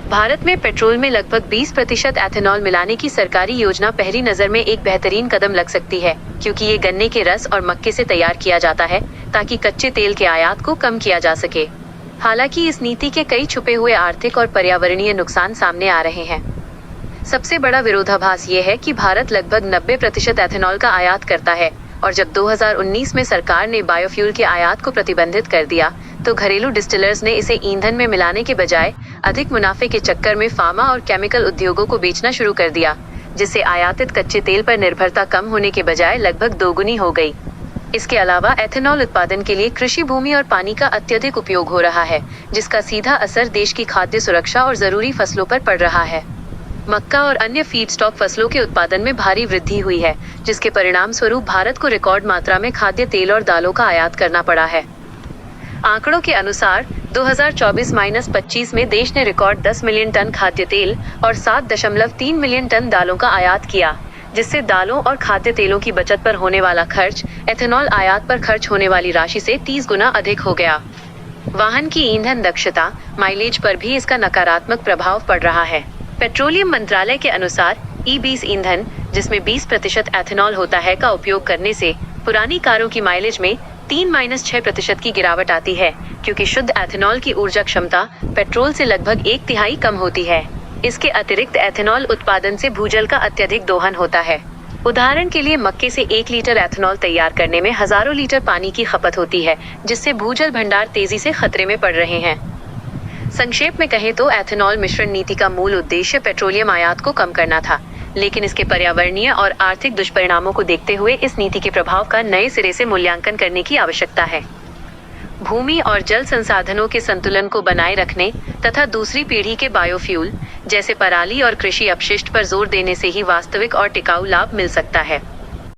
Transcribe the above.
भारत में पेट्रोल में लगभग 20% एथेनॉल मिलाने की सरकारी योजना पहली नजर में एक बेहतरीन कदम लग सकती है, क्योंकि ये गन्ने के रस और मक्के से तैयार किया जाता है ताकि कच्चे तेल के आयात को कम किया जा सके। हालांकि इस नीति के कई छुपे हुए आर्थिक और पर्यावरणीय नुकसान सामने आ रहे हैं। सबसे बड़ा विरोधाभास ये है कि भारत लगभग 90% एथेनॉल का आयात करता है, और जब 2019 में सरकार ने बायोफ्यूल के आयात को प्रतिबंधित कर दिया, तो घरेलू डिस्टिलर्स ने इसे ईंधन में मिलाने के बजाय अधिक मुनाफे के चक्कर में फार्मा और केमिकल उद्योगों को बेचना शुरू कर दिया, जिससे आयातित कच्चे तेल पर निर्भरता कम होने के बजाय लगभग दोगुनी हो गई। इसके अलावा एथेनॉल उत्पादन के लिए कृषि भूमि और पानी का अत्यधिक उपयोग हो रहा है, जिसका सीधा असर देश की खाद्य सुरक्षा और जरूरी फसलों पर पड़ रहा है। मक्का और अन्य फीडस्टॉक फसलों के उत्पादन में भारी वृद्धि हुई है, जिसके परिणाम स्वरूप भारत को रिकॉर्ड मात्रा में खाद्य तेल और दालों का आयात करना पड़ा है। आंकड़ों के अनुसार 2024-25 में देश ने रिकॉर्ड 10 मिलियन टन खाद्य तेल और 7.3 मिलियन टन दालों का आयात किया, जिससे दालों और खाद्य तेलों की बचत पर होने वाला खर्च एथेनॉल आयात पर खर्च होने वाली राशि से 30 गुना अधिक हो गया। वाहन की ईंधन दक्षता, माइलेज पर भी इसका नकारात्मक प्रभाव पड़ रहा है। पेट्रोलियम मंत्रालय के अनुसार E20 ईंधन, जिसमें 20% एथेनॉल होता है, का उपयोग करने से पुरानी कारों की माइलेज में 3-6% की गिरावट आती है, क्योंकि शुद्ध एथेनॉल की ऊर्जा क्षमता पेट्रोल से लगभग 1/3 कम होती है। इसके अतिरिक्त एथेनॉल उत्पादन से भूजल का अत्यधिक दोहन होता है। उदाहरण के लिए मक्के से 1 लीटर एथेनॉल तैयार करने में हजारों लीटर पानी की खपत होती है, जिससे भूजल भंडार तेजी से खतरे में पड़ रहे हैं। संक्षेप में कहें तो एथेनॉल मिश्रण नीति का मूल उद्देश्य पेट्रोलियम आयात को कम करना था, लेकिन इसके पर्यावरणीय और आर्थिक दुष्परिणामों को देखते हुए इस नीति के प्रभाव का नए सिरे से मूल्यांकन करने की आवश्यकता है। भूमि और जल संसाधनों के संतुलन को बनाए रखने तथा दूसरी पीढ़ी के बायोफ्यूल जैसे पराली और कृषि अपशिष्ट पर जोर देने से ही वास्तविक और टिकाऊ लाभ मिल सकता है।